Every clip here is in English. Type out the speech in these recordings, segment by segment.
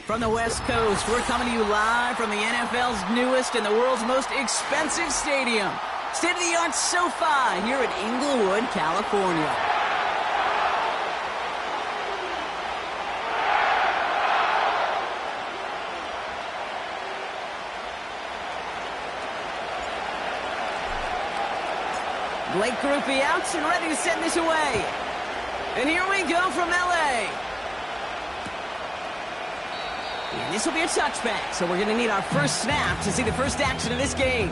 From the West Coast, we're coming to you live from the NFL's newest and the world's most expensive stadium. State-of-the-art SoFi here in Inglewood, California. Blake Grupe out and ready to send this away. And here we go from LA. And this will be a touchback, so we're going to need our first snap to see the first action of this game.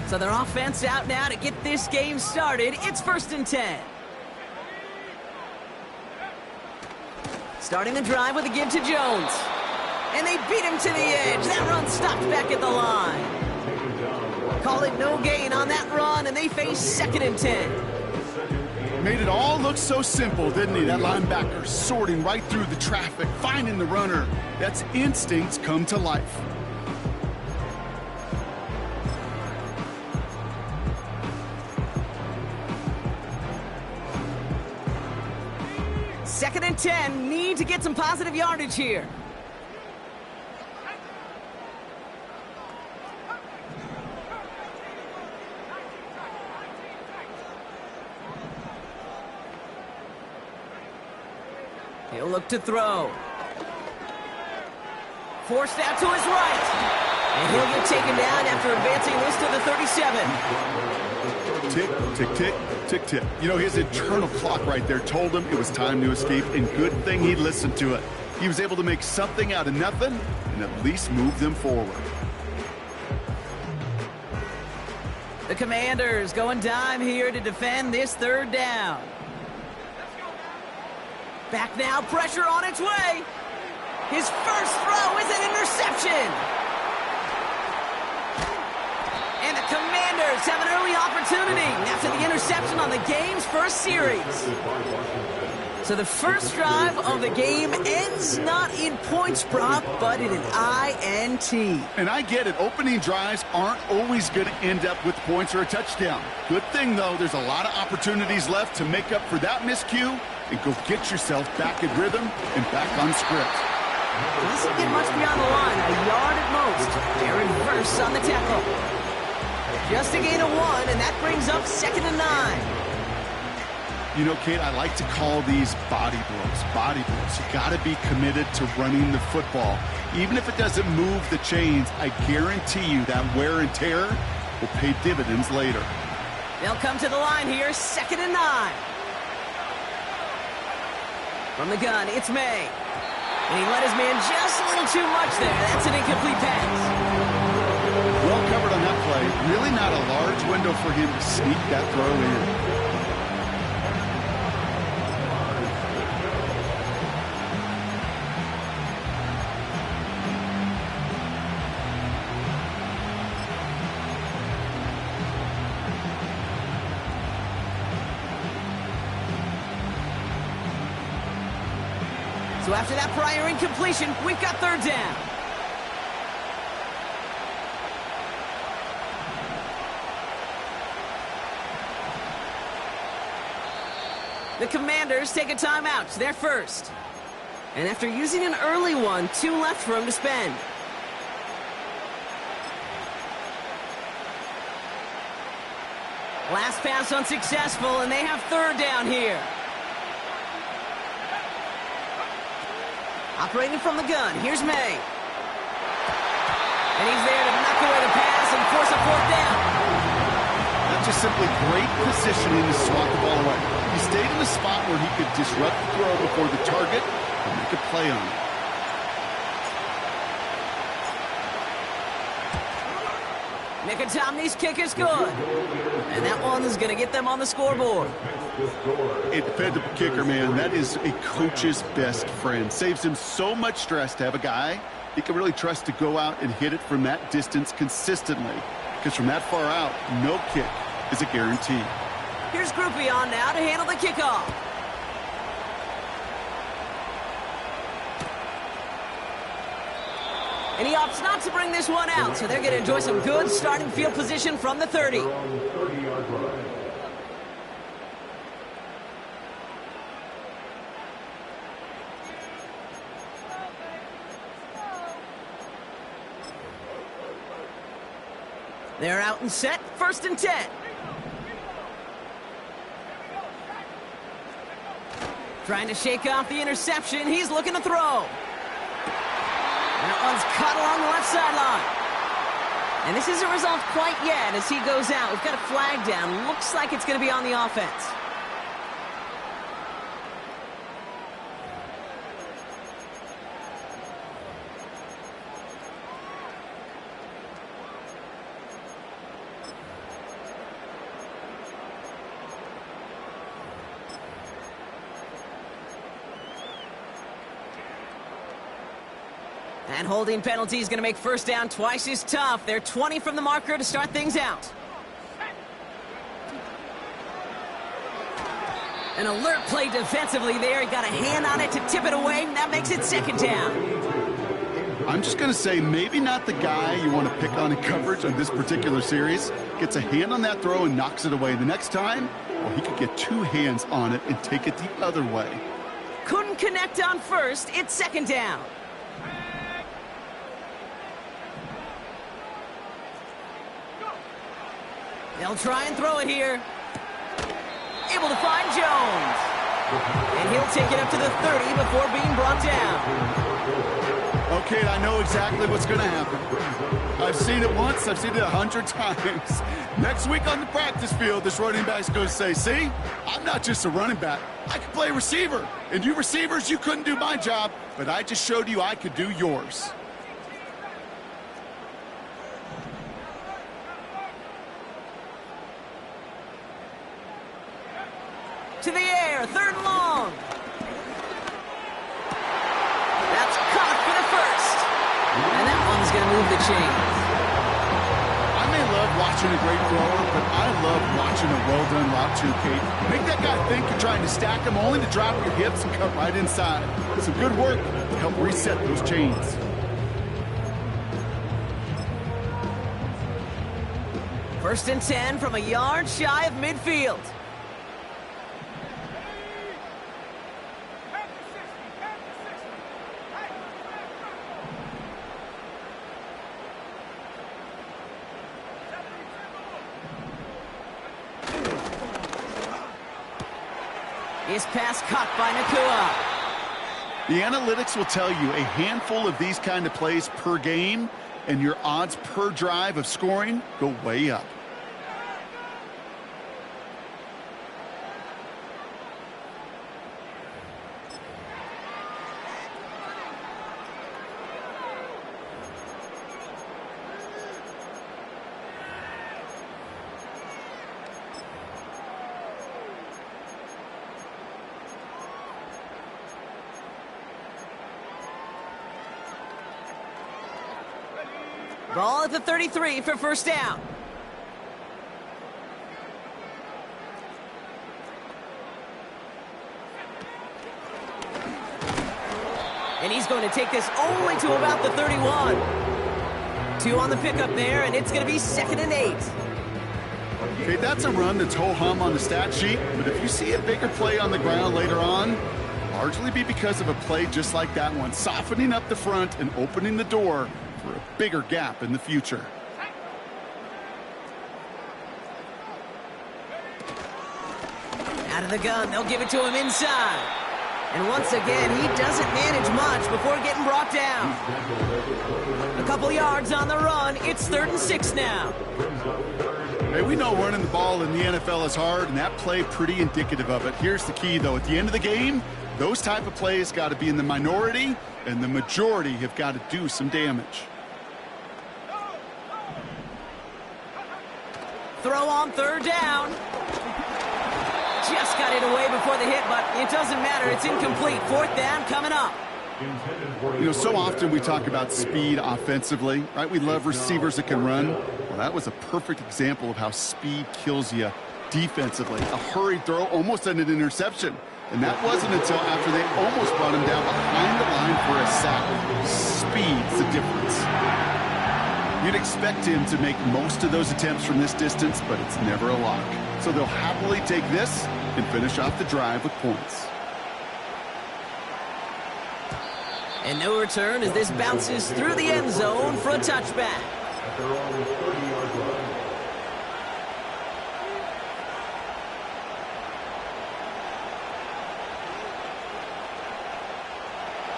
So their offense out now to get this game started. It's 1st and 10. Starting the drive with a give to Jones. And they beat him to the edge. That run stopped back at the line. Call it no gain on that run, and they face 2nd and 10. Made it all look so simple, didn't he? That linebacker sorting right through the traffic, finding the runner. That's instincts come to life. Second and 10, need to get some positive yardage here. He'll look to throw. Forced out to his right. And he'll get taken down after advancing this to the 37. Tick, tick, tick, tick, tick. You know, his internal clock right there told him it was time to escape, and good thing he listened to it. He was able to make something out of nothing and at least move them forward. The Commanders going dime here to defend this 3rd down. Back now, pressure on its way. His first throw is an interception. And the Commanders have an early opportunity after the interception on the game's first series. So the first drive of the game ends not in points, Brock, but in an INT. And I get it. Opening drives aren't always going to end up with points or a touchdown. Good thing, though, there's a lot of opportunities left to make up for that miscue and go get yourself back in rhythm and back on script. This will get much beyond the line, a yard at most. Aaron Verse on the tackle. Just a gain of 1, and that brings up 2nd and 9. You know, Kate, I like to call these body blows. Body blows. You got to be committed to running the football. Even if it doesn't move the chains, I guarantee you that wear and tear will pay dividends later. They'll come to the line here, 2nd and 9. From the gun, it's May. And he let his man just a little too much there. That's an incomplete pass. Well covered on that play. Really not a large window for him to sneak that throw in. So after that prior incompletion, we've got third down. The Commanders take a timeout. They're first. And after using an early one, 2 left for him to spend. Last pass unsuccessful, and they have third down here. Operating from the gun, here's May. And he's there to knock away the pass and force a fourth down. That's just simply great positioning to swat the ball away. He stayed in a spot where he could disrupt the throw before the target and make a play on it. Mickey kick is good. And that one is going to get them on the scoreboard. A dependable kicker, man. That is a coach's best friend. Saves him so much stress to have a guy he can really trust to go out and hit it from that distance consistently. Because from that far out, no kick is a guarantee. Here's Groupie on now to handle the kickoff. And he opts not to bring this one out, so they're going to enjoy some good starting field position from the 30. They're out and set, 1st and 10. Trying to shake off the interception. He's looking to throw. And that one's caught along the left sideline. And this isn't resolved quite yet as he goes out. We've got a flag down. Looks like it's going to be on the offense. And holding penalty is going to make first down twice as tough. They're 20 from the marker to start things out. An alert play defensively there. He got a hand on it to tip it away, and that makes it 2nd down. I'm just going to say maybe not the guy you want to pick on in coverage on this particular series. Gets a hand on that throw and knocks it away. The next time, well, he could get 2 hands on it and take it the other way. Couldn't connect on first. It's 2nd down. They'll try and throw it here. Able to find Jones. And he'll take it up to the 30 before being brought down. Okay, I know exactly what's going to happen. I've seen it once. I've seen it 100 times. Next week on the practice field, this running back's going to say, see, I'm not just a running back. I can play receiver. And you receivers, you couldn't do my job, but I just showed you I could do yours. To the air, 3rd and long. That's caught for the 1st. And that one's going to move the chains. I may love watching a great thrower, but I love watching a well-done route too, Kate. Make that guy think you're trying to stack him only to drop your hips and cut right inside. Some good work to help reset those chains. First and 10 from a yard shy of midfield. His pass caught by Nakua. The analytics will tell you a handful of these kind of plays per game, and your odds per drive of scoring go way up. Ball at the 33 for first down. And he's going to take this only to about the 31. 2 on the pickup there, and it's going to be 2nd and 8. Okay, that's a run that's ho-hum on the stat sheet, but if you see a bigger play on the ground later on, largely be because of a play just like that one, softening up the front and opening the door for a bigger gap in the future. Out of the gun, they'll give it to him inside. And once again, he doesn't manage much before getting brought down. A couple yards on the run. It's 3rd and 6 now. Hey, we know running the ball in the NFL is hard, and that play pretty indicative of it. Here's the key, though. At the end of the game, those type of plays got to be in the minority, and the majority have got to do some damage. Throw on 3rd down. Just got it away before the hit, but it doesn't matter. It's incomplete. 4th down coming up. You know, so often we talk about speed offensively, right? We love receivers that can run. Well, that was a perfect example of how speed kills you defensively. A hurried throw, almost an interception. And that wasn't until after they almost brought him down behind the line for a sack. Speed's the difference. You'd expect him to make most of those attempts from this distance, but it's never a lock. So they'll happily take this and finish off the drive with points. And no return as this bounces through the end zone for a touchback.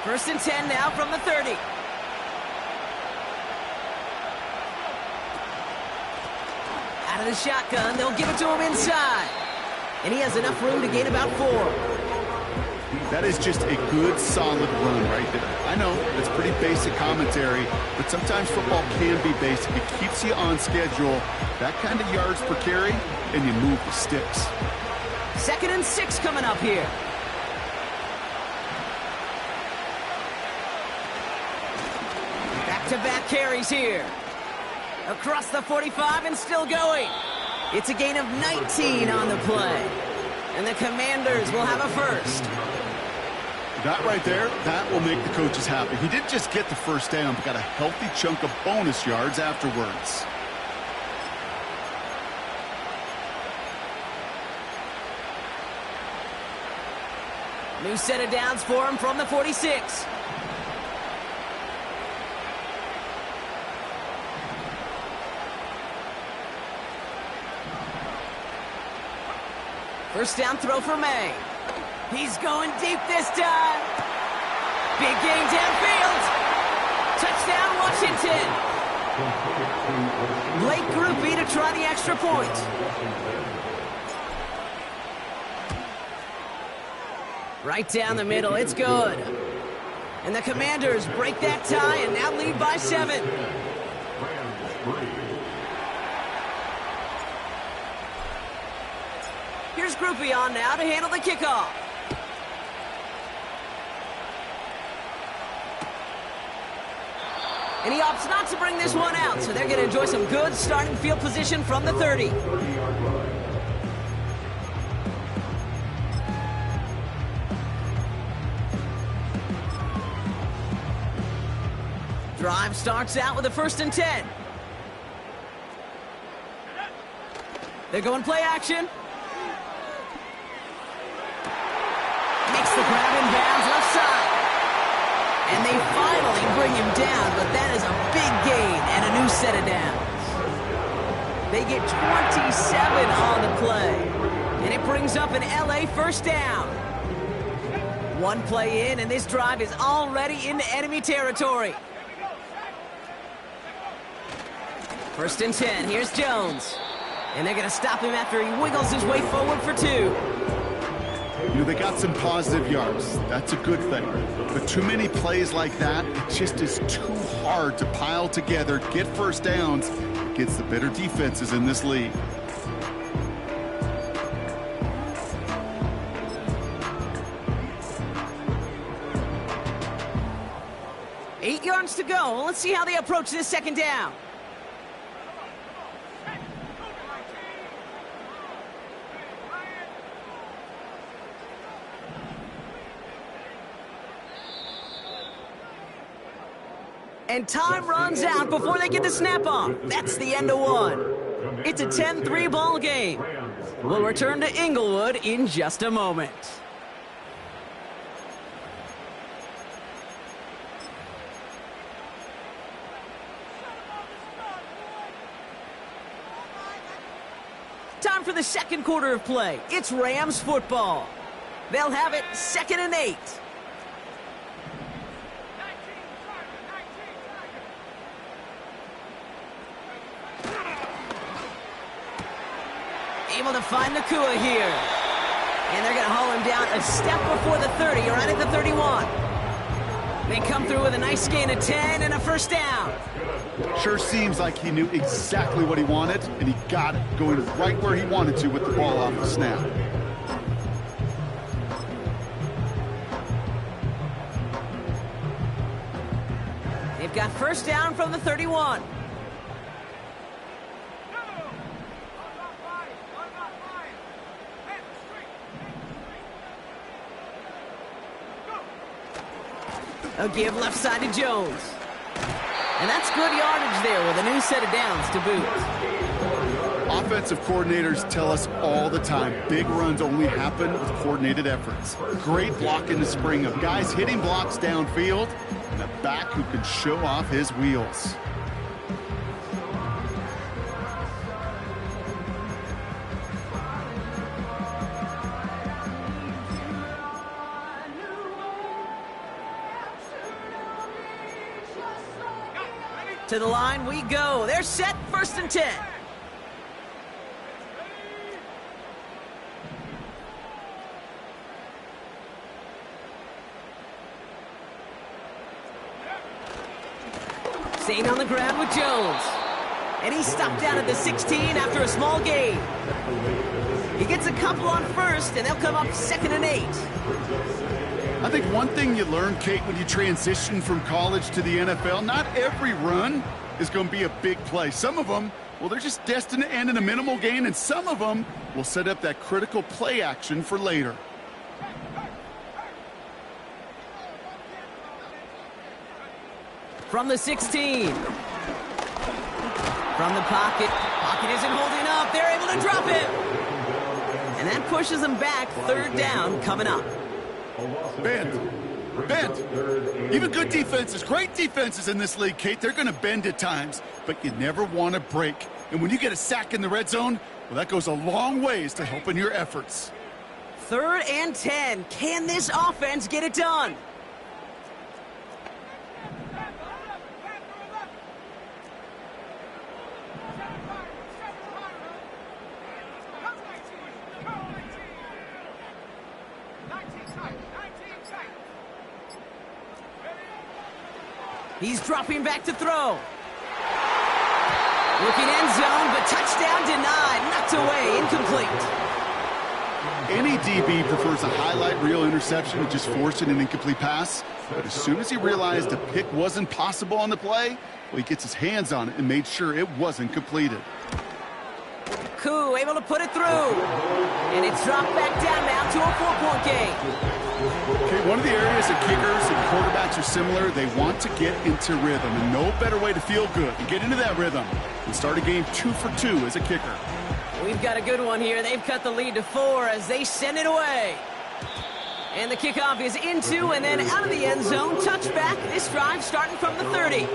First and 10 now from the 30. Out of the shotgun, they'll give it to him inside. And he has enough room to gain about 4. That is just a good, solid run right there. I know, it's pretty basic commentary, but sometimes football can be basic. It keeps you on schedule, that kind of yards per carry, and you move the sticks. 2nd and 6 coming up here. Back-to-back carries here. Across the 45 and still going. It's a gain of 19 on the play. And the Commanders will have a first. That right there, that will make the coaches happy. He didn't just get the first down, but got a healthy chunk of bonus yards afterwards. New set of downs for him from the 46. First down throw for May. He's going deep this time. Big gain downfield. Touchdown, Washington. Blake Groupie to try the extra point. Right down the middle, it's good. And the Commanders break that tie and now lead by 7. Here's Groupie on now to handle the kickoff. And he opts not to bring this one out, so they're going to enjoy some good starting field position from the 30. Drive starts out with a 1st and 10. They're going play action. Makes the grab in bounds left side. And they finally bring him down, but that is a big gain and a new set of downs. They get 27 on the play. And it brings up an LA first down. One play in, and this drive is already into enemy territory. 1st and 10. Here's Jones. And they're going to stop him after he wiggles his way forward for 2. You know, they got some positive yards. That's a good thing. But too many plays like that, it just is too hard to pile together, get first downs against the better defenses in this league. Eight yards to go. Let's see how they approach this 2nd down. And time runs out before they get the snap off. That's the end of one. It's a 10-3 ball game. We'll return to Inglewood in just a moment. Time for the second quarter of play. It's Rams football. They'll have it 2nd and 8. Able to find Nakua here. And they're going to haul him down a step before the 30, right at the 31. They come through with a nice gain of 10 and a first down. Sure seems like he knew exactly what he wanted, and he got it, going right where he wanted to with the ball off the snap. They've got first down from the 31. A give left side to Jones. And that's good yardage there with a new set of downs to boot. Offensive coordinators tell us all the time, big runs only happen with coordinated efforts. Great block in the spring of guys hitting blocks downfield, and a back who can show off his wheels. To the line we go. They're set, 1st and 10. Staying on the ground with Jones. And he's stopped down at the 16 after a small gain. He gets a couple on first, and they'll come up 2nd and 8. I think one thing you learn, Kate, when you transition from college to the NFL, not every run is going to be a big play. Some of them, well, they're just destined to end in a minimal gain, and some of them will set up that critical play action for later. From the 16. From the pocket. Pocket isn't holding up. They're able to drop it. And that pushes them back. 3rd down coming up. Bend. Even good defenses, great defenses in this league, Kate, they're going to bend at times, but you never want to break. And when you get a sack in the red zone, well, that goes a long ways to helping your efforts. 3rd and 10. Can this offense get it done? He's dropping back to throw. Looking end zone, but touchdown denied. Knocked away, incomplete. Any DB prefers a highlight reel interception to just forcing an incomplete pass. But as soon as he realized a pick wasn't possible on the play, well, he gets his hands on it and made sure it wasn't completed. Koo able to put it through. And it's dropped back down now to a 4-point game. Okay, one of the areas that kickers and quarterbacks are similar, they want to get into rhythm, and no better way to feel good and get into that rhythm and start a game 2 for 2 as a kicker. We've got a good one here. They've cut the lead to 4 as they send it away. And the kickoff is into and then out of the end zone. Touchback. This drive starting from the 30.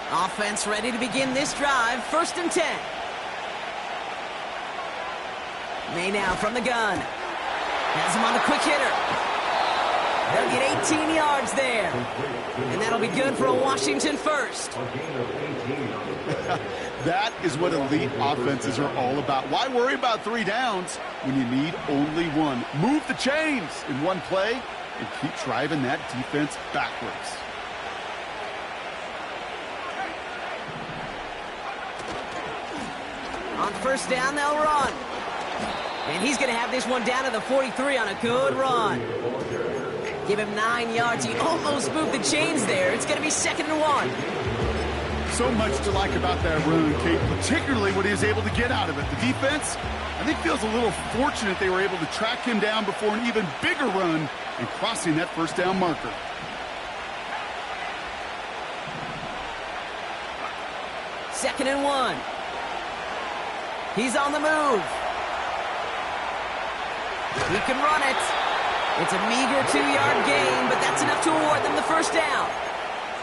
Offense ready to begin this drive. 1st and 10. May now from the gun. Has him on the quick hitter. They'll get 18 yards there. And that'll be good for a Washington first. That is what elite offenses are all about. Why worry about 3 downs when you need only 1? Move the chains in one play and keep driving that defense backwards. On 1st down, they'll run. And he's going to have this one down to the 43 on a good run. Give him 9 yards. He almost moved the chains there. It's going to be 2nd and 1. So much to like about that run, Kate, particularly what he was able to get out of it. The defense, I think feels a little fortunate they were able to track him down before an even bigger run and crossing that first down marker. Second and 1. He's on the move. He can run it. It's a meager 2-yard gain, but that's enough to award them the first down.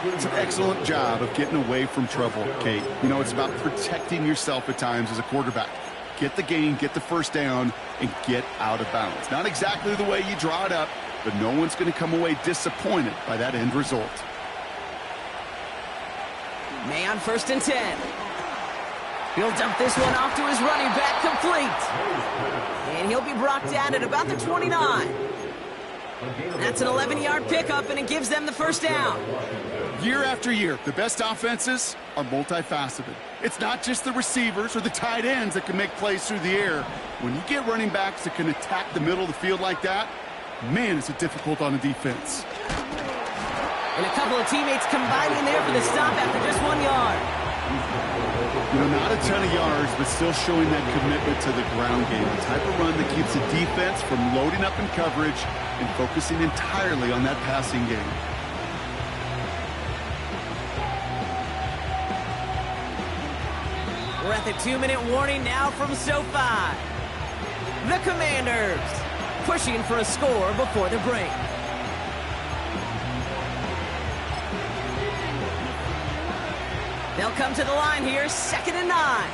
It's an excellent job of getting away from trouble, Kate. You know, it's about protecting yourself at times as a quarterback. Get the gain, get the first down, and get out of bounds. Not exactly the way you draw it up, but no one's going to come away disappointed by that end result. May on first and 10. He'll dump this one off to his running back, complete. And he'll be brought down at about the 29. That's an 11-yard pickup, and it gives them the first down. Year after year, the best offenses are multifaceted. It's not just the receivers or the tight ends that can make plays through the air. When you get running backs that can attack the middle of the field like that, man, is it difficult on a defense. And a couple of teammates combining there for the stop after just 1 yard. You know, not a ton of yards, but still showing that commitment to the ground game. The type of run that keeps the defense from loading up in coverage and focusing entirely on that passing game. We're at the 2-minute warning now from SoFi. The Commanders pushing for a score before the break. They'll come to the line here, 2nd and 9.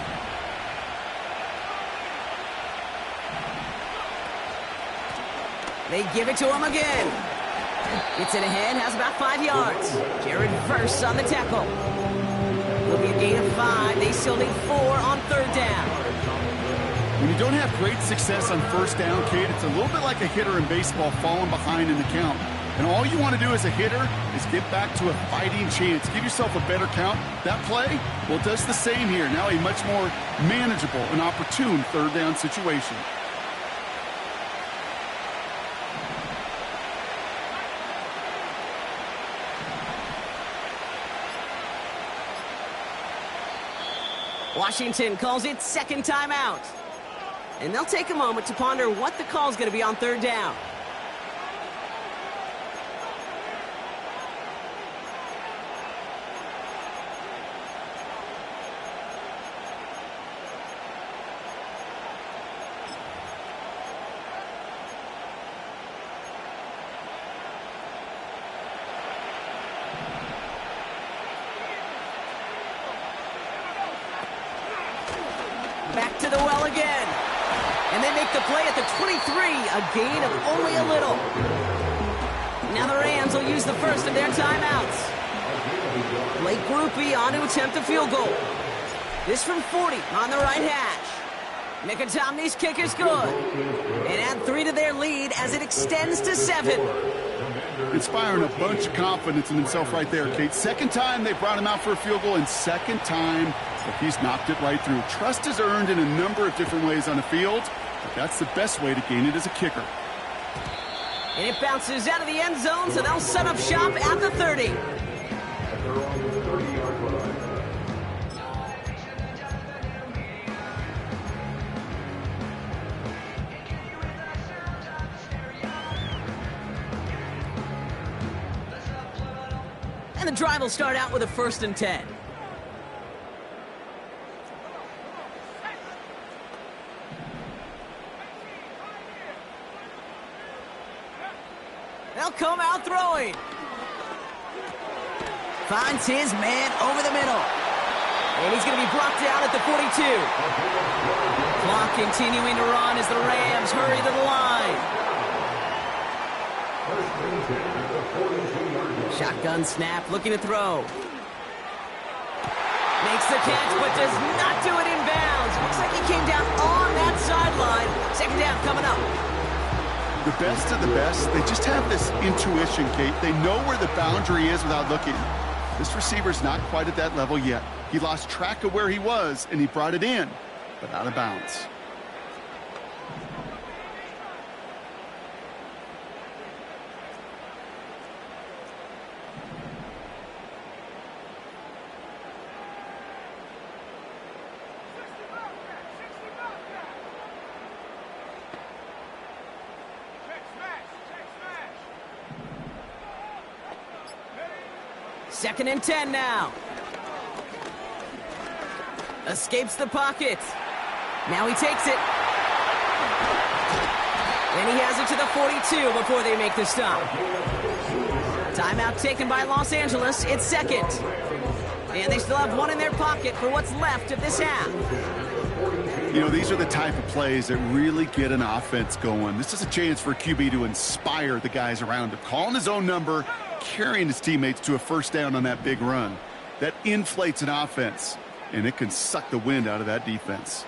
They give it to him again. Gets it ahead, has about 5 yards. Jared Verse on the tackle. Will be a gain of 5. They still need 4 on 3rd down. When you don't have great success on first down, Kate, it's a little bit like a hitter in baseball falling behind in the count. And all you want to do as a hitter is get back to a fighting chance. Give yourself a better count. That play, well, it does the same here. Now a much more manageable and opportune 3rd down situation. Washington calls it 2nd timeout. And they'll take a moment to ponder what the call is going to be on 3rd down. Back to the well again. And they make the play at the 23, a gain of only a little. Now the Rams will use the first of their timeouts. Blake Grupe on to attempt a field goal. This from 40 on the right hash. Nicotomney's kick is good. And add 3 to their lead as it extends to 7. Inspiring a bunch of confidence in himself right there, Kate. 2nd time they brought him out for a field goal, and 2nd time that he's knocked it right through. Trust is earned in a number of different ways on the field, but that's the best way to gain it as a kicker. And it bounces out of the end zone, so they'll set up shop at the 30. And the drive will start out with a 1st and 10. They'll come out throwing. Finds his man over the middle. And he's going to be brought down at the 42. Clock continuing to run as the Rams hurry to the line. Shotgun snap, looking to throw. Makes the catch, but does not do it in bounds. Looks like he came down on that sideline. 2nd down coming up. The best of the best, they just have this intuition, Kate. They know where the boundary is without looking. This receiver's not quite at that level yet. He lost track of where he was, and he brought it in, but out of bounds. 2nd and 10 now. Escapes the pocket. Now he takes it. And he has it to the 42 before they make the stop. Timeout taken by Los Angeles. It's 2nd. And they still have one in their pocket for what's left of this half. You know, these are the type of plays that really get an offense going. This is a chance for QB to inspire the guys around him. Calling his own number, carrying his teammates to a first down on that big run. That inflates an offense, and it can suck the wind out of that defense.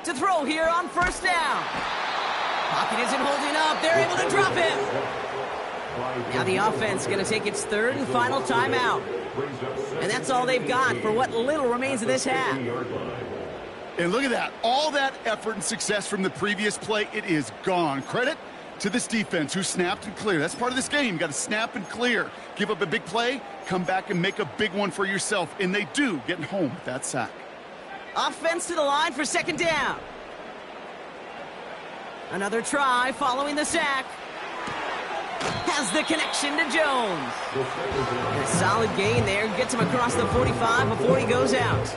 To throw here on 1st down. Pocket isn't holding up. They're able to drop him. Now the offense going to take its 3rd and final timeout. And that's all they've got for what little remains of this half. And look at that. All that effort and success from the previous play, it is gone. Credit to this defense who snapped and cleared. That's part of this game. You got to snap and clear. Give up a big play, come back and make a big one for yourself. And they do, getting home with that sack. Offense to the line for 2nd down. Another try following the sack. Has the connection to Jones. And a solid gain there. Gets him across the 45 before he goes out.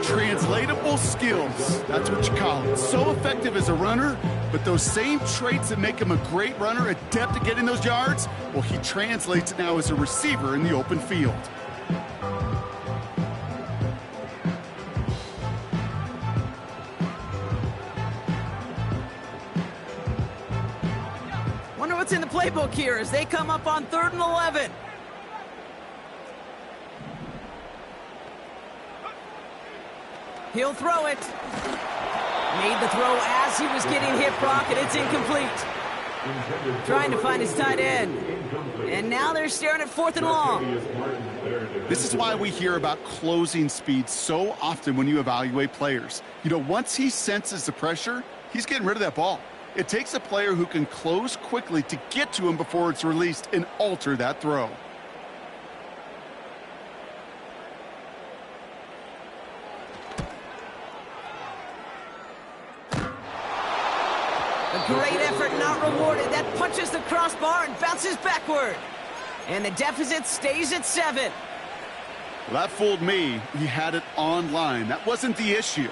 Translatable skills. That's what you call it. So effective as a runner, but those same traits that make him a great runner, adept at getting those yards, well, he translates it now as a receiver in the open field. Wonder what's in the playbook here as they come up on 3rd and 11. He'll throw it. Made the throw as he was getting hit, Brock, and it's incomplete. Trying to find his tight end. And now they're staring at 4th and long. This is why we hear about closing speed so often when you evaluate players. You know, once he senses the pressure, he's getting rid of that ball. It takes a player who can close quickly to get to him before it's released and alter that throw. A great effort not rewarded. That punches the crossbar and bounces backward. And the deficit stays at 7. Well, that fooled me. He had it online. That wasn't the issue.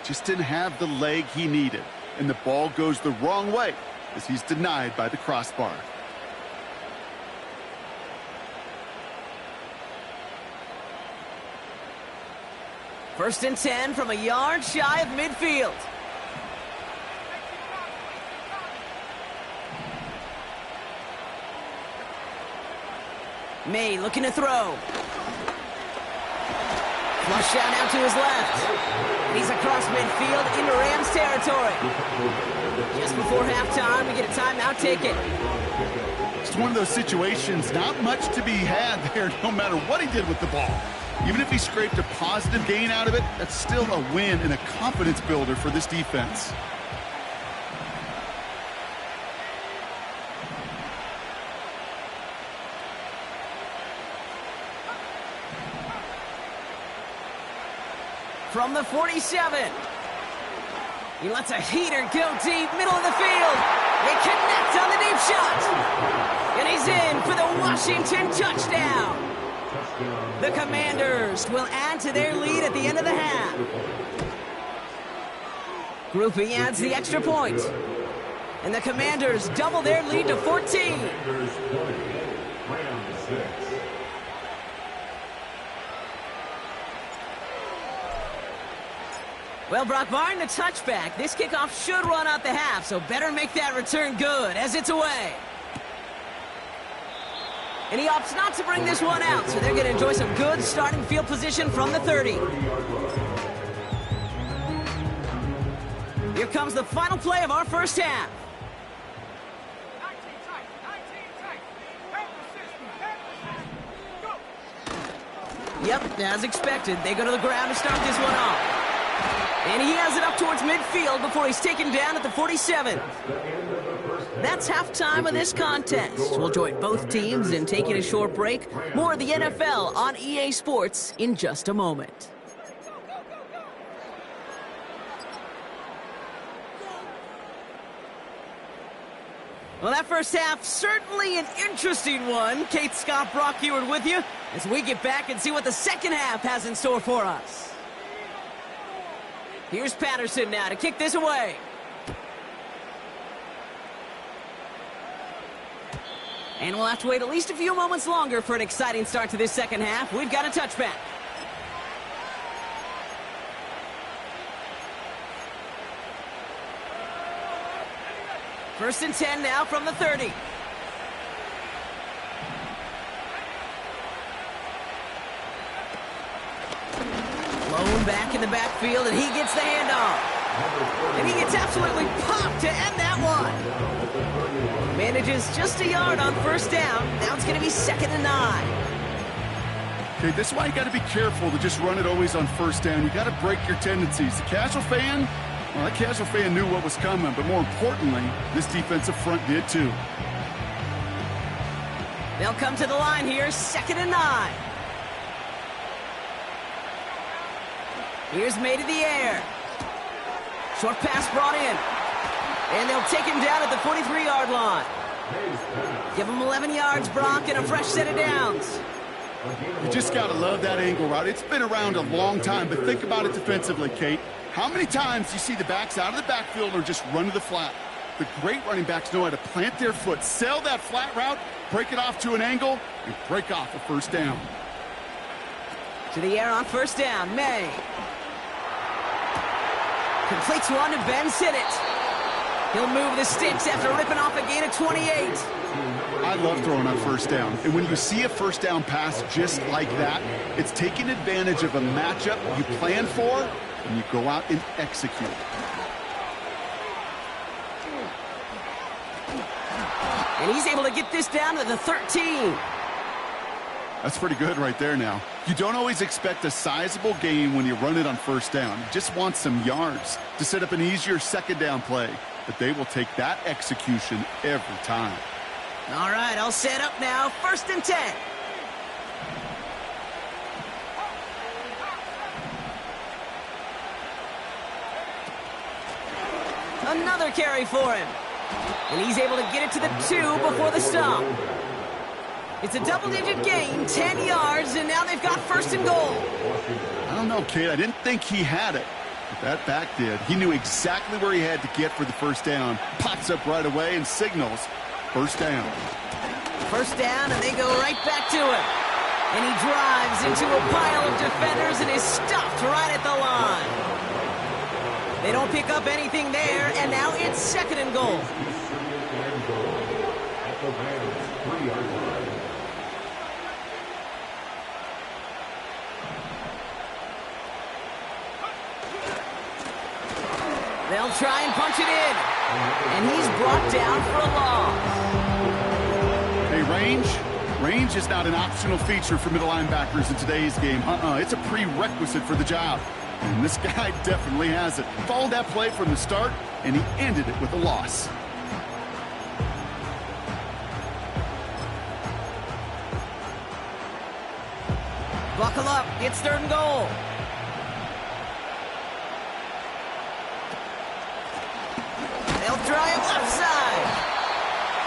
Just didn't have the leg he needed. And the ball goes the wrong way as he's denied by the crossbar. First and 10 from a yard shy of midfield. May looking to throw. Flush down out to his left. And he's across midfield into Rams territory. Just before halftime, we get a timeout taken. It's one of those situations, not much to be had there no matter what he did with the ball. Even if he scraped a positive gain out of it, that's still a win and a confidence builder for this defense. From the 47. He lets a heater go deep, middle of the field. They connect on the deep shot. And he's in for the Washington touchdown. The Commanders will add to their lead at the end of the half. Grouping adds the extra point. And the Commanders double their lead to 14. Well, Brock, barring the touchback, this kickoff should run out the half, so better make that return good as it's away. And he opts not to bring this one out, so they're going to enjoy some good starting field position from the 30. Here comes the final play of our first half. Yep, as expected, they go to the ground to start this one off. And he has it up towards midfield before he's taken down at the 47. That's halftime of this contest. We'll join both teams in taking a short break. More of the NFL on EA Sports in just a moment. Well, that first half, certainly an interesting one. Kate, Scott, Brock Ewart with you as we get back and see what the second half has in store for us. Here's Patterson now to kick this away. And we'll have to wait at least a few moments longer for an exciting start to this second half. We've got a touchback. First and 10 now from the 30. Blown back in the backfield, and he gets the handoff. And he gets absolutely popped to end that one. Manages just a yard on first down. Now it's going to be 2nd and 9. Okay, this is why you got to be careful to just run it always on first down. You got to break your tendencies. The casual fan, well, that casual fan knew what was coming, but more importantly, this defensive front did too. They'll come to the line here, 2nd and 9. Here's made in the air. Short pass brought in. And they'll take him down at the 43-yard line. Give him 11 yards, Brock, and a fresh set of downs. You just got to love that angle route. It's been around a long time, but think about it defensively, Kate. How many times do you see the backs out of the backfield or just run to the flat? The great running backs know how to plant their foot, sell that flat route, break it off to an angle, and break off a first down. To the air on first down, May. Completes one to Ben Sinnott. He'll move the sticks after ripping off a gain of 28. I love throwing on first down. And when you see a first down pass just like that, it's taking advantage of a matchup you plan for, and you go out and execute. And he's able to get this down to the 13. That's pretty good right there now. You don't always expect a sizable gain when you run it on first down. You just want some yards to set up an easier second down play. But they will take that execution every time. All right, I'll set up now. 1st and 10. Another carry for him. And he's able to get it to the 2 before the stop. It's a double-digit gain, 10 yards, and now they've got 1st and goal. I don't know, Kate. I didn't think he had it. But that back did. He knew exactly where he had to get for the first down. Pops up right away and signals first down. First down, and they go right back to him. And he drives into a pile of defenders and is stopped right at the line. They don't pick up anything there, and now it's 2nd and goal. They'll try and punch it in. And he's brought down for a loss. Hey, range is not an optional feature for middle linebackers in today's game. It's a prerequisite for the job. And this guy definitely has it. Followed that play from the start, and he ended it with a loss. Buckle up. It's 3rd and goal. They'll try him left side.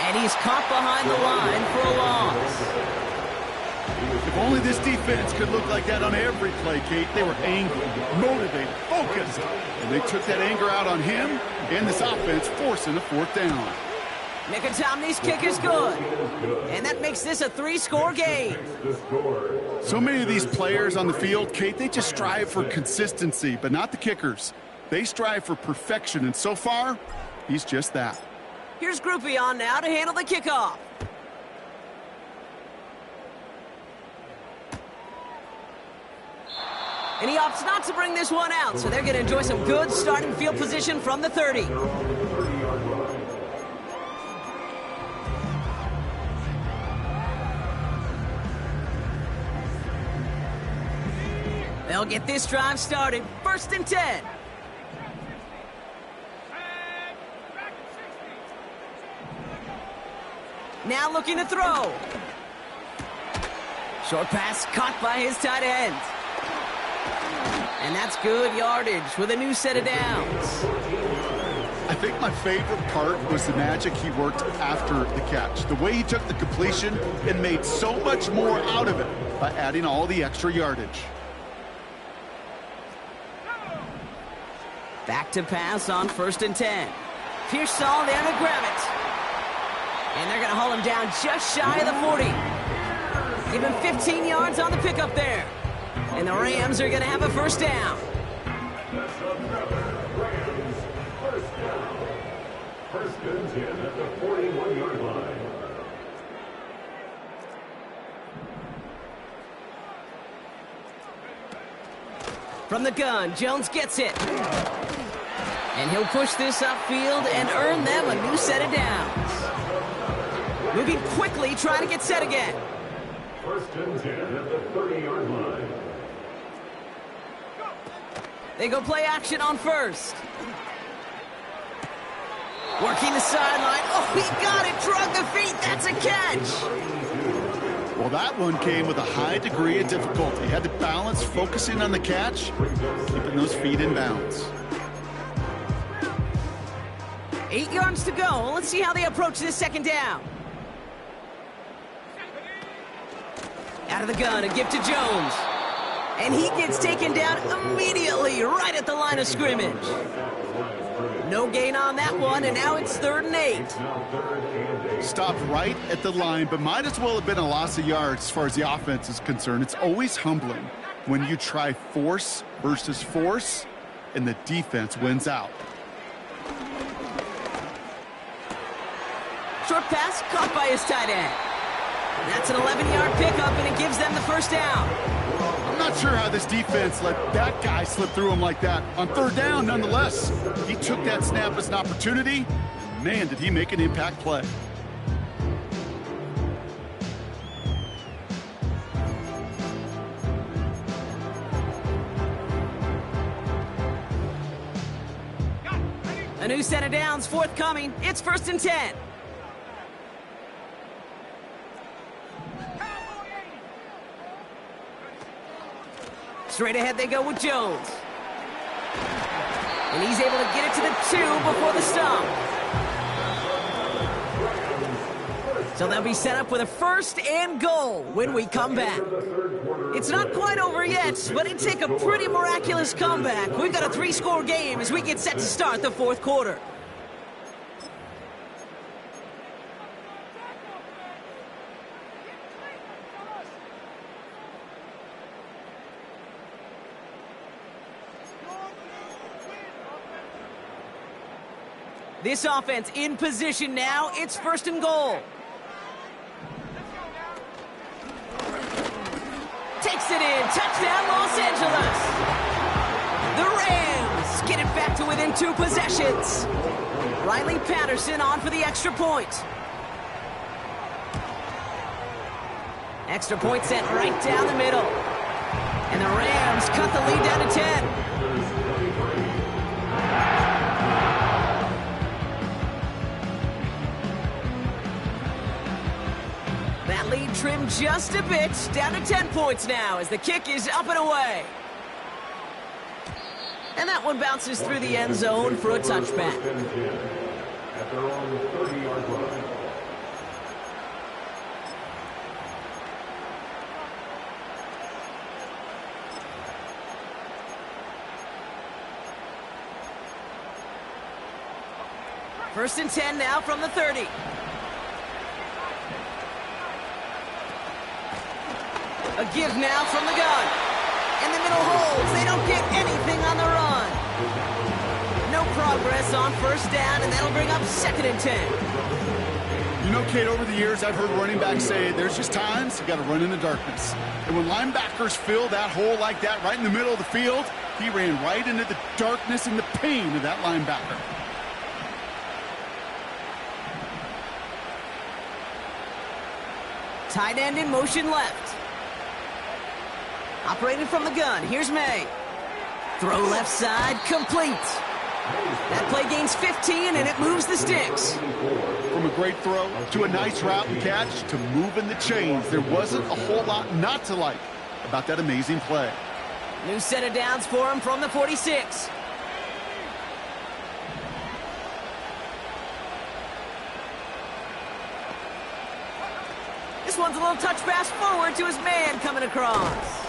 And he's caught behind the line for a loss. If only this defense could look like that on every play, Kate. They were angry, motivated, focused. And they took that anger out on him and this offense, forcing a 4th down. Mickatommy's kick is good. And that makes this a 3-score game. So many of these players on the field, Kate, they just strive for consistency, but not the kickers. They strive for perfection, and so far, he's just that. Here's Groupie on now to handle the kickoff. And he opts not to bring this one out, so they're going to enjoy some good starting field position from the 30. They'll get this drive started. 1st and 10. Now looking to throw. Short pass caught by his tight end. And that's good yardage with a new set of downs. I think my favorite part was the magic he worked after the catch. The way he took the completion and made so much more out of it by adding all the extra yardage. Back to pass on 1st and 10. Pearsall there to grab it. And they're going to haul him down just shy of the 40. Give him 15 yards on the pickup there. And the Rams are going to have a 1st down. First and 10 at the 41-yard line. From the gun, Jones gets it. And he'll push this upfield and earn them a new set of downs. Moving quickly, trying to get set again. First and 10 at the 30-yard line. They go play action on 1st. Working the sideline. Oh, he got it. Drug the feet. That's a catch. Well, that one came with a high degree of difficulty. Had to balance focusing on the catch, keeping those feet in bounds. 8 yards to go. Let's see how they approach this 2nd down. Out of the gun, a gift to Jones. And he gets taken down immediately, right at the line of scrimmage. No gain on that one, and now it's 3rd and 8. Stopped right at the line, but might as well have been a loss of yards as far as the offense is concerned. It's always humbling when you try force versus force, and the defense wins out. Short pass caught by his tight end. That's an 11-yard pickup, and it gives them the 1st down. I'm not sure how this defense let that guy slip through him like that. On 3rd down, nonetheless, he took that snap as an opportunity. Man, did he make an impact play. A new set of downs forthcoming. It's 1st and 10. Straight ahead they go with Jones. And he's able to get it to the 2 before the stop. So they'll be set up with a 1st and goal when we come back. It's not quite over yet, but it'd take a pretty miraculous comeback. We've got a 3-score game as we get set to start the 4th quarter. This offense in position now. It's 1st and goal. Takes it in. Touchdown, Los Angeles. The Rams get it back to within 2 possessions. Riley Patterson on for the extra point. Extra point sent right down the middle. And the Rams cut the lead down to 10. That lead trimmed just a bit, down to 10 points now as the kick is up and away. And that one bounces through the end zone for a touchback. At their own 30-yard line. First and 10 now from the 30. A give now from the gun. In the middle holds. They don't get anything on the run. No progress on 1st down, and that'll bring up 2nd and 10. You know, Kate, over the years, I've heard running backs say there's just times you got to run in the darkness. And when linebackers fill that hole like that right in the middle of the field, he ran right into the darkness and the pain of that linebacker. Tight end in motion left. Operating from the gun, here's May. Throw left side, complete. That play gains 15, and it moves the sticks. From a great throw to a nice route and catch to moving the chains, there wasn't a whole lot not to like about that amazing play. New set of downs for him from the 46. This one's a little touch pass forward to his man coming across.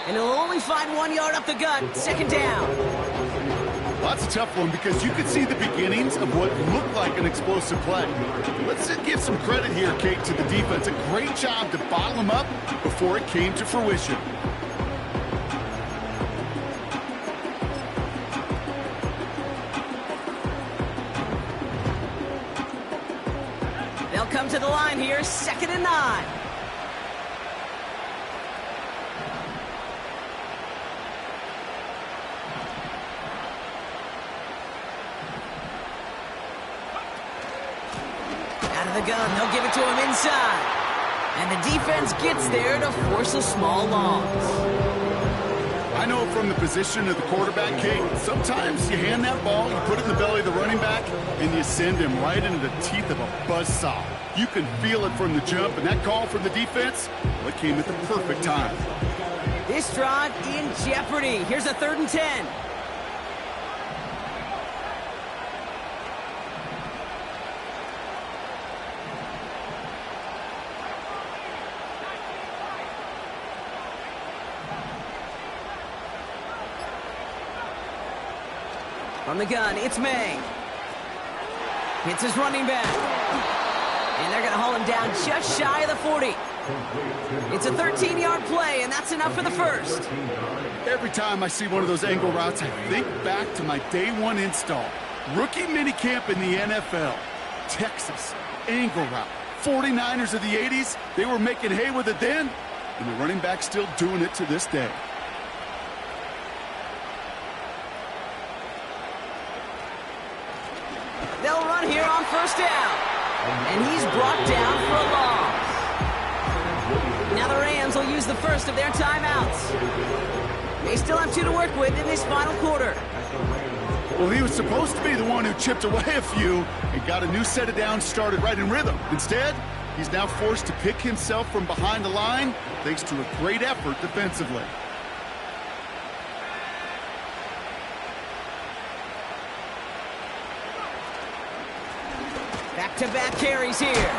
And he'll only find 1 yard up the gut. Second down. Well, that's a tough one because you could see the beginnings of what looked like an explosive play. Let's give some credit here, Kate, to the defense. A great job to bottle him up before it came to fruition. They'll come to the line here, 2nd and 9. The gun, they'll give it to him inside. And the defense gets there to force a small loss. I know from the position of the quarterback, Kate, sometimes you hand that ball, you put it in the belly of the running back, and you send him right into the teeth of a buzzsaw. You can feel it from the jump, and that call from the defense, well, it came at the perfect time. This drive in jeopardy. Here's a 3rd and 10. From the gun, it's May. Hits his running back. And they're going to haul him down just shy of the 40. It's a 13-yard play, and that's enough for the first. Every time I see one of those angle routes, I think back to my day one install. Rookie minicamp in the NFL. Texas, angle route. 49ers of the 80s, they were making hay with it then, and the running back's still doing it to this day. They'll run here on 1st down. And he's brought down for a loss. Now the Rams will use the first of their timeouts. They still have 2 to work with in this final quarter. Well, he was supposed to be the one who chipped away a few and got a new set of downs started right in rhythm. Instead, he's now forced to pick himself from behind the line thanks to a great effort defensively. Back-to-back carries here.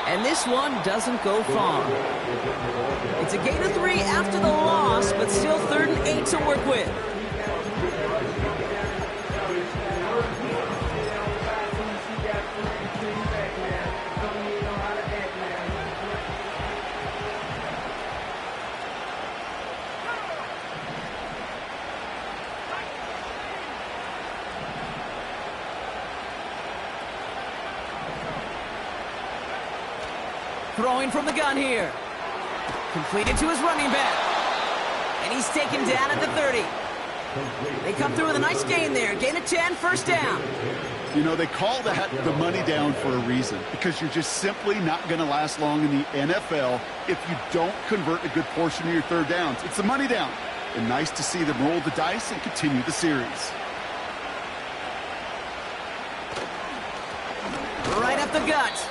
And this one doesn't go far. It's a gain of 3 after the loss, but still 3rd and 8 to work with. Throwing from the gun here. Completed to his running back. And he's taken down at the 30. They come through with a nice gain there. Gain of 10, 1st down. You know, they call that the money down for a reason, because you're just simply not going to last long in the NFL if you don't convert a good portion of your 3rd downs. It's the money down. And nice to see them roll the dice and continue the series. Right up the gut.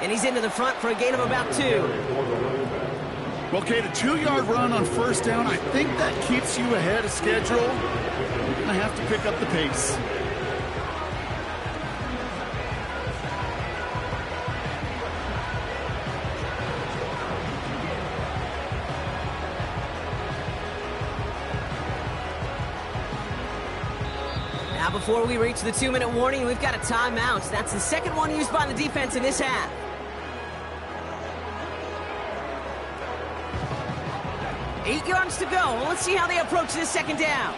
And he's into the front for a gain of about 2. Well, Kate, a 2-yard run on 1st down, I think that keeps you ahead of schedule. You're going to have to pick up the pace. Now, before we reach the 2-minute warning, we've got a timeout. That's the 2nd one used by the defense in this half. Eight yards to go. Well, let's see how they approach this 2nd down.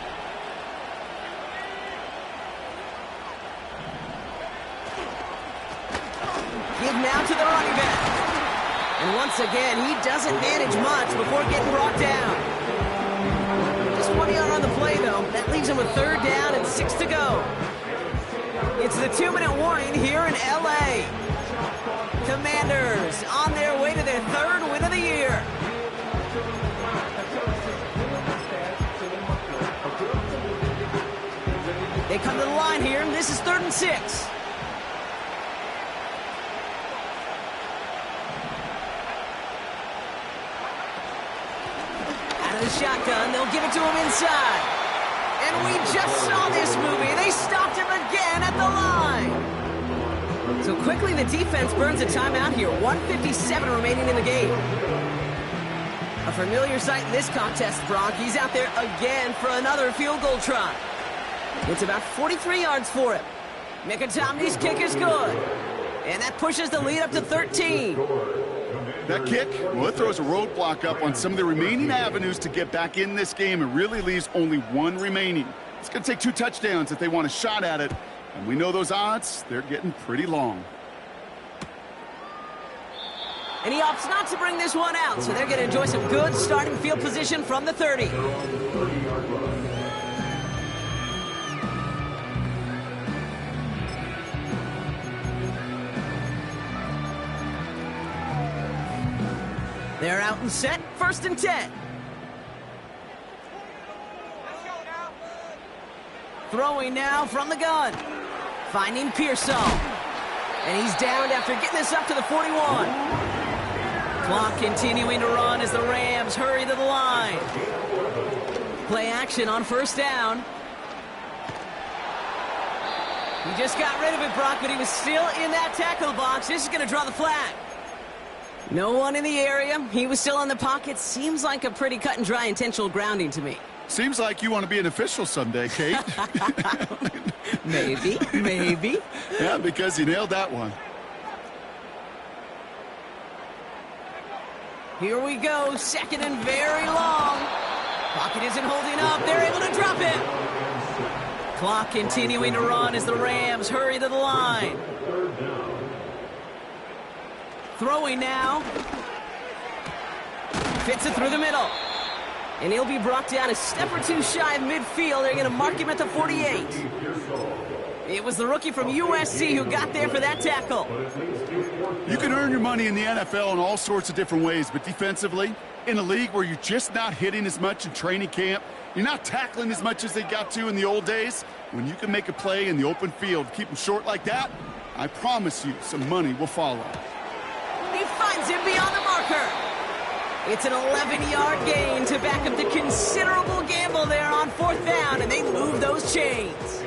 Give now to the running back. And once again, he doesn't manage much before getting brought down. Just 1 yard on the play, though. That leaves him with 3rd down and 6 to go. It's the 2-minute warning here in L.A. Commanders on their way to their 3rd win of the year. They come to the line here, and this is 3rd and 6. Out of the shotgun, they'll give it to him inside. And we just saw this movie. They stopped him again at the line. So quickly the defense burns a timeout here. 1:57 remaining in the game. A familiar sight in this contest, Brock. He's out there again for another field goal try. It's about 43 yards for him. Mikatomny's kick is good. And that pushes the lead up to 13. That kick, well, it throws a roadblock up on some of the remaining avenues to get back in this game and really leaves only one remaining. It's going to take 2 touchdowns if they want a shot at it. And we know those odds, they're getting pretty long. And he opts not to bring this one out, so they're going to enjoy some good starting field position from the 30. They're out and set, 1st and 10. Throwing now from the gun. Finding Pearson. And he's downed after getting this up to the 41. Clock continuing to run as the Rams hurry to the line. Play action on 1st down. He just got rid of it, Brock, but he was still in that tackle box. This is going to draw the flag. No one in the area. He was still in the pocket. Seems like a pretty cut and dry intentional grounding to me. Seems like you want to be an official someday, Kate. Maybe. Yeah, because you nailed that one. Here we go. 2nd and very long. Pocket isn't holding up. They're able to drop it. Clock continuing to run as the Rams hurry to the line. Throwing now. Fits it through the middle. And he'll be brought down a step or 2 shy of midfield. They're going to mark him at the 48. It was the rookie from USC who got there for that tackle. You can earn your money in the NFL in all sorts of different ways, but defensively, in a league where you're just not hitting as much in training camp, you're not tackling as much as they got to in the old days, when you can make a play in the open field, keep them short like that, I promise you some money will follow. He finds him beyond the marker. It's an 11-yard gain to back up the considerable gamble there on 4th down, and they move those chains.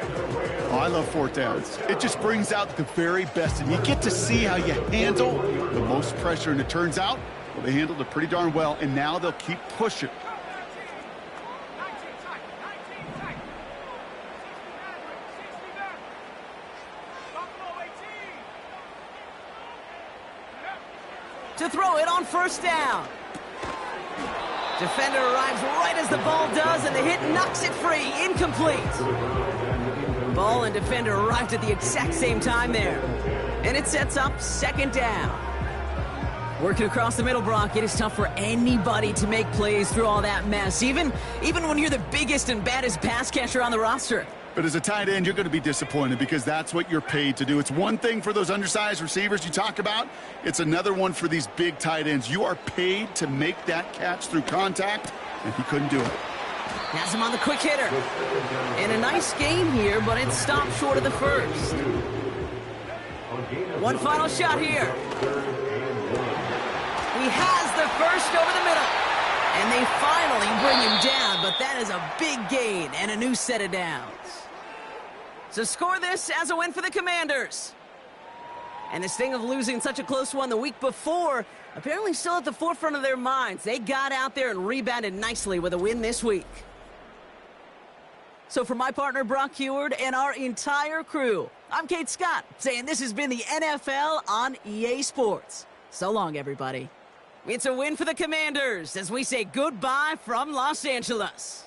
Oh, I love 4th downs. It just brings out the very best, and you get to see how you handle the most pressure, and it turns out, well, they handled it pretty darn well, and now they'll keep pushing. To throw it on 1st down. Defender arrives right as the ball does, and the hit knocks it free. Incomplete. Ball and defender arrived at the exact same time there. And it sets up 2nd down. Working across the middle, Brock, it is tough for anybody to make plays through all that mess, even when you're the biggest and baddest pass catcher on the roster. But as a tight end, you're going to be disappointed because that's what you're paid to do. It's one thing for those undersized receivers you talk about. It's another one for these big tight ends. You are paid to make that catch through contact, and he couldn't do it. Has him on the quick hitter. And a nice game here, but it stopped short of the 1st. One final shot here. He has the 1st over the middle. And they finally bring him down, but that is a big gain and a new set of downs. So score this as a win for the Commanders. And this thing of losing such a close one the week before, apparently still at the forefront of their minds. They got out there and rebounded nicely with a win this week. So for my partner, Brock Heward, and our entire crew, I'm Kate Scott, saying this has been the NFL on EA Sports. So long, everybody. It's a win for the Commanders as we say goodbye from Los Angeles.